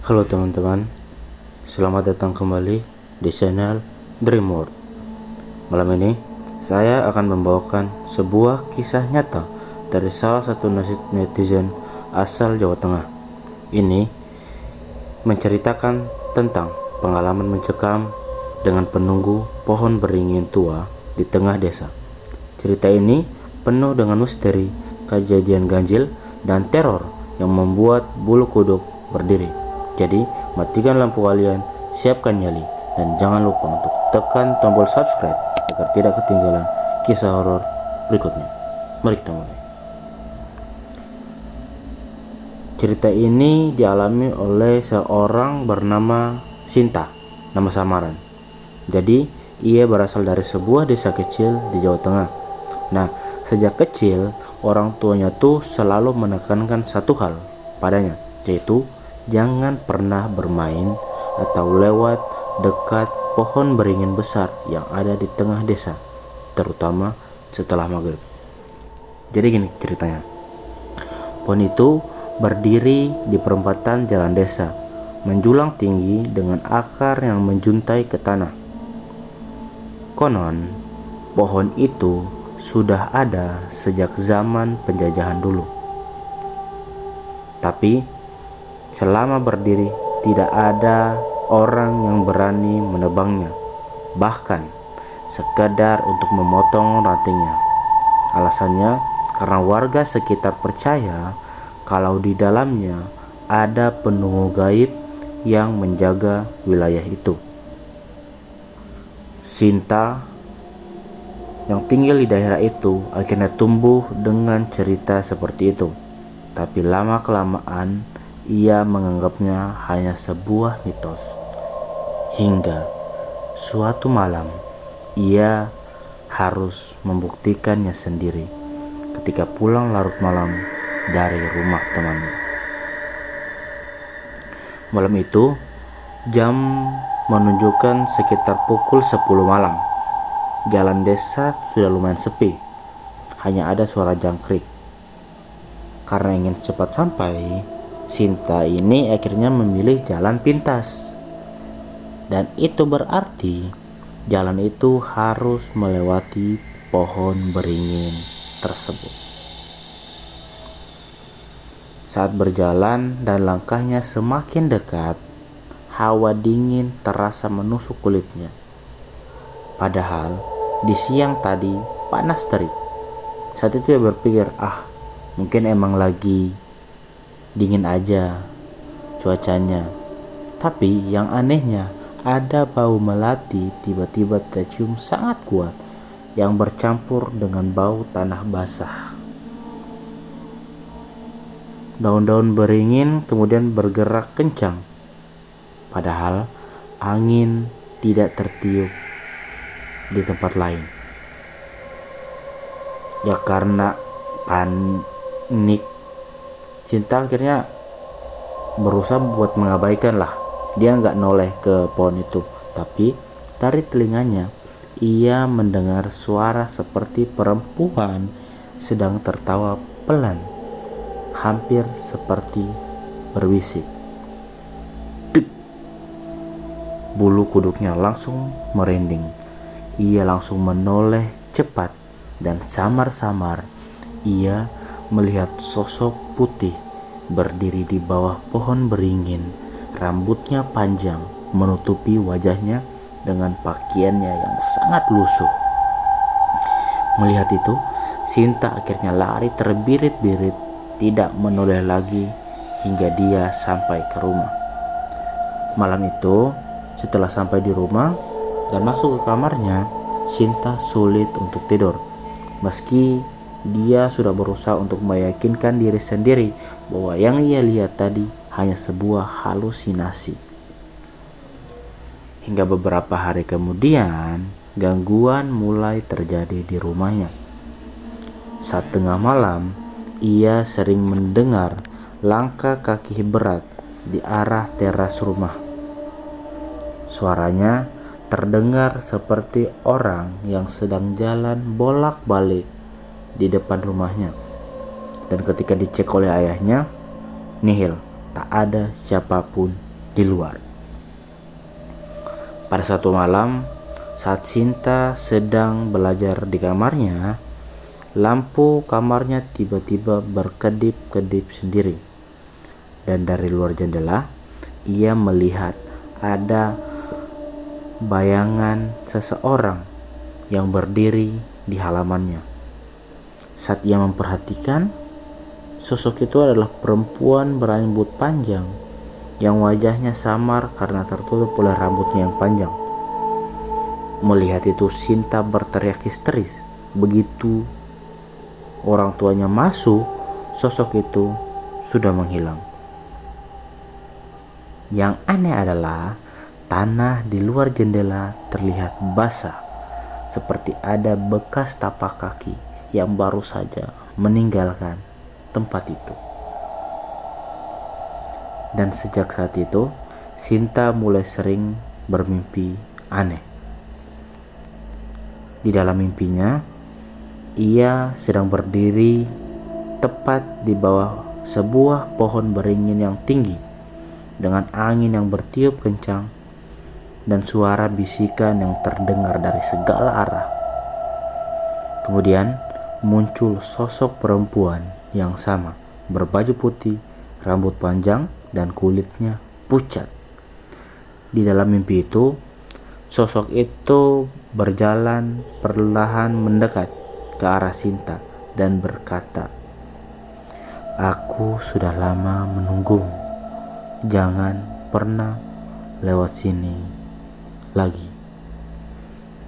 Halo teman-teman, selamat datang kembali di channel Dream World. Malam ini saya akan membawakan sebuah kisah nyata dari salah satu netizen asal Jawa Tengah. Ini menceritakan tentang pengalaman mencekam dengan penunggu pohon beringin tua di tengah desa. Cerita ini penuh dengan misteri, kejadian ganjil, dan teror yang membuat bulu kuduk berdiri. Jadi, matikan lampu kalian, siapkan nyali, dan jangan lupa untuk tekan tombol subscribe agar tidak ketinggalan kisah horor berikutnya. Mari kita mulai. Cerita ini dialami oleh seorang bernama Sinta, nama samaran. Jadi, ia berasal dari sebuah desa kecil di Jawa Tengah. Nah, sejak kecil, orang tuanya tuh selalu menekankan satu hal padanya, yaitu jangan pernah bermain atau lewat dekat pohon beringin besar yang ada di tengah desa, terutama setelah maghrib. Jadi gini ceritanya. Pohon itu berdiri di perempatan jalan desa, menjulang tinggi dengan akar yang menjuntai ke tanah. Konon, pohon itu sudah ada sejak zaman penjajahan dulu. Tapi selama berdiri, tidak ada orang yang berani menebangnya, bahkan sekedar untuk memotong rantingnya. Alasannya karena warga sekitar percaya kalau di dalamnya ada penunggu gaib yang menjaga wilayah itu. Sinta yang tinggal di daerah itu akhirnya tumbuh dengan cerita seperti itu. Tapi lama-kelamaan ia menganggapnya hanya sebuah mitos. Hingga suatu malam ia harus membuktikannya sendiri ketika pulang larut malam dari rumah temannya. Malam itu jam menunjukkan sekitar pukul 10 malam. Jalan desa sudah lumayan sepi, hanya ada suara jangkrik. Karena ingin cepat sampai, Sinta ini akhirnya memilih jalan pintas. Dan itu berarti jalan itu harus melewati pohon beringin tersebut. Saat berjalan dan langkahnya semakin dekat, hawa dingin terasa menusuk kulitnya. Padahal di siang tadi panas terik. Saat itu dia berpikir, mungkin emang lagi dingin aja cuacanya. Tapi yang anehnya, ada bau melati tiba-tiba tercium sangat kuat yang bercampur dengan bau tanah basah. Daun-daun beringin kemudian bergerak kencang, padahal angin tidak tertiup di tempat lain. Ya karena panik, Sinta akhirnya berusaha buat mengabaikan lah. Dia nggak noleh ke pohon itu. Tapi dari telinganya ia mendengar suara seperti perempuan sedang tertawa pelan, hampir seperti berbisik. Dek! Bulu kuduknya langsung merinding. Ia langsung menoleh cepat dan samar-samar ia melihat sosok putih berdiri di bawah pohon beringin. Rambutnya panjang menutupi wajahnya dengan pakaiannya yang sangat lusuh. Melihat itu, Sinta akhirnya lari terbirit-birit, tidak menoleh lagi hingga dia sampai ke rumah. Malam itu, setelah sampai di rumah dan masuk ke kamarnya, Sinta sulit untuk tidur. Meski dia sudah berusaha untuk meyakinkan diri sendiri bahwa yang ia lihat tadi hanya sebuah halusinasi. Hingga beberapa hari kemudian, gangguan mulai terjadi di rumahnya. Saat tengah malam, ia sering mendengar langkah kaki berat di arah teras rumah. Suaranya terdengar seperti orang yang sedang jalan bolak-balik di depan rumahnya. Dan ketika dicek oleh ayahnya, nihil, tak ada siapapun di luar. Pada suatu malam, saat Sinta sedang belajar di kamarnya, lampu kamarnya tiba-tiba berkedip-kedip sendiri. Dan dari luar jendela, ia melihat ada bayangan seseorang yang berdiri di halamannya. Saat ia memperhatikan, sosok itu adalah perempuan berambut panjang yang wajahnya samar karena tertutup oleh rambutnya yang panjang. Melihat itu, Sinta berteriak histeris. Begitu orang tuanya masuk, sosok itu sudah menghilang. Yang aneh adalah tanah di luar jendela terlihat basah, seperti ada bekas tapak kaki yang baru saja meninggalkan tempat itu. Dan sejak saat itu, Sinta mulai sering bermimpi aneh. Di dalam mimpinya, ia sedang berdiri tepat di bawah sebuah pohon beringin yang tinggi, dengan angin yang bertiup kencang dan suara bisikan yang terdengar dari segala arah. Kemudian muncul sosok perempuan yang sama, berbaju putih, rambut panjang, dan kulitnya pucat. Di dalam mimpi itu, sosok itu berjalan perlahan mendekat ke arah Sinta dan berkata, "Aku sudah lama menunggumu. Jangan pernah lewat sini lagi."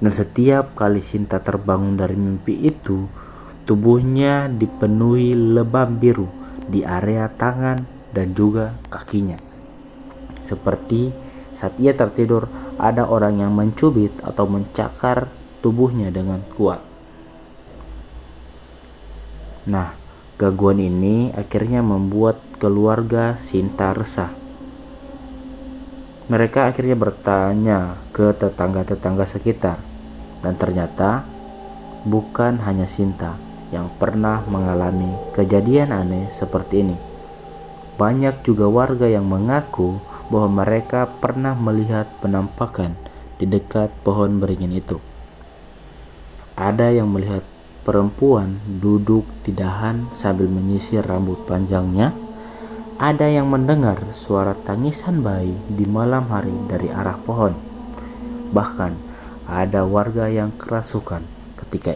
Dan setiap kali Sinta terbangun dari mimpi itu, tubuhnya dipenuhi lebam biru di area tangan dan juga kakinya. Seperti saat ia tertidur, ada orang yang mencubit atau mencakar tubuhnya dengan kuat. Nah, gangguan ini akhirnya membuat keluarga Sinta resah. Mereka akhirnya bertanya ke tetangga-tetangga sekitar, dan ternyata bukan hanya Sinta yang pernah mengalami kejadian aneh seperti ini. Banyak juga warga yang mengaku bahwa mereka pernah melihat penampakan di dekat pohon beringin itu. Ada yang melihat perempuan duduk di dahan sambil menyisir rambut panjangnya. Ada yang mendengar suara tangisan bayi di malam hari dari arah pohon. Bahkan ada warga yang kerasukan ketika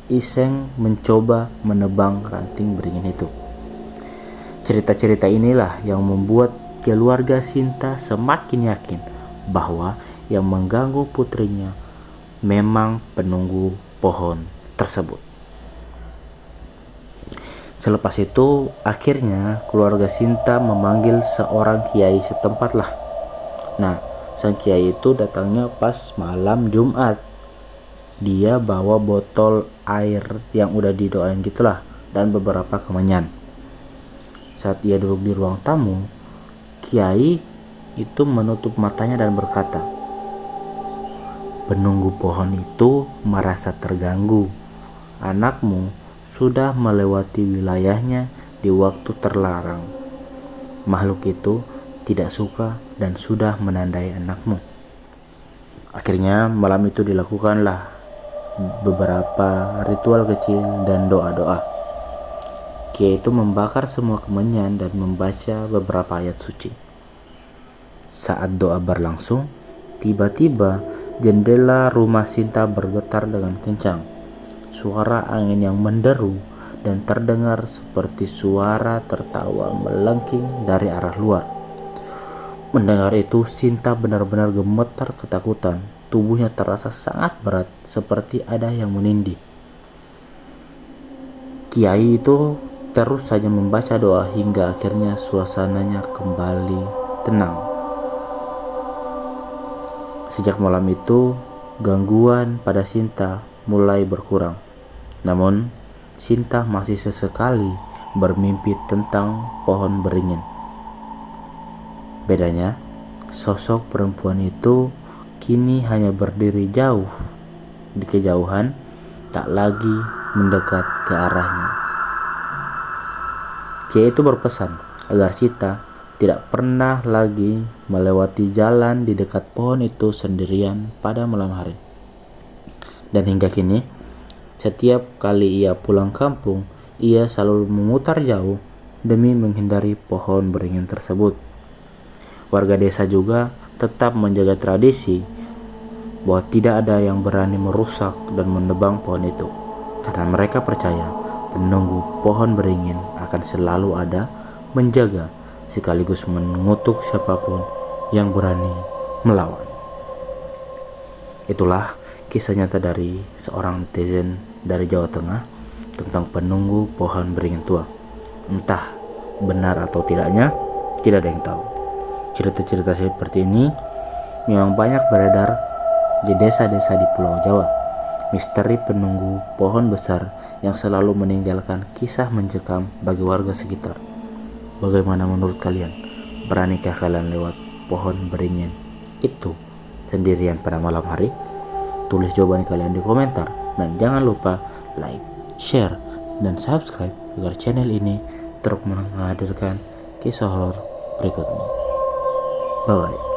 iseng mencoba menebang ranting beringin itu. Cerita-cerita inilah yang membuat keluarga Sinta semakin yakin bahwa yang mengganggu putrinya memang penunggu pohon tersebut. Selepas itu, akhirnya keluarga Sinta memanggil seorang kiai setempat lah. Nah, sang kiai itu datangnya pas malam Jumat. Dia bawa botol air yang udah didoain gitulah dan beberapa kemenyan. Saat ia duduk di ruang tamu, kiai itu menutup matanya dan berkata, "Penunggu pohon itu merasa terganggu. Anakmu sudah melewati wilayahnya di waktu terlarang. Makhluk itu tidak suka dan sudah menandai anakmu." Akhirnya malam itu dilakukanlah beberapa ritual kecil dan doa-doa. Kiai itu membakar semua kemenyan dan membaca beberapa ayat suci. Saat doa berlangsung, tiba-tiba jendela rumah Sinta bergetar dengan kencang. Suara angin yang menderu dan terdengar seperti suara tertawa melengking dari arah luar. Mendengar itu, Sinta benar-benar gemetar ketakutan. Tubuhnya terasa sangat berat, seperti ada yang menindih. Kiai itu terus saja membaca doa hingga akhirnya suasananya kembali tenang. Sejak malam itu, gangguan pada Sinta mulai berkurang. Namun, Sinta masih sesekali bermimpi tentang pohon beringin. Bedanya, sosok perempuan itu kini hanya berdiri jauh di kejauhan, tak lagi mendekat ke arahnya. Kiai itu berpesan agar Sinta tidak pernah lagi melewati jalan di dekat pohon itu sendirian pada malam hari. Dan hingga kini, setiap kali ia pulang kampung, ia selalu memutar jauh demi menghindari pohon beringin tersebut. Warga desa juga tetap menjaga tradisi bahwa tidak ada yang berani merusak dan menebang pohon itu, karena mereka percaya penunggu pohon beringin akan selalu ada menjaga sekaligus mengutuk siapapun yang berani melawan. Itulah kisah nyata dari seorang netizen dari Jawa Tengah tentang penunggu pohon beringin tua. Entah benar atau tidaknya, tidak ada yang tahu. Cerita-cerita seperti ini memang banyak beredar di desa-desa di Pulau Jawa. Misteri penunggu pohon besar yang selalu meninggalkan kisah mencekam bagi warga sekitar. Bagaimana menurut kalian? Beranikah kalian lewat pohon beringin itu sendirian pada malam hari? Tulis jawaban kalian di komentar. Dan jangan lupa like, share, dan subscribe agar channel ini terus menghadirkan kisah horor berikutnya. Bye-bye.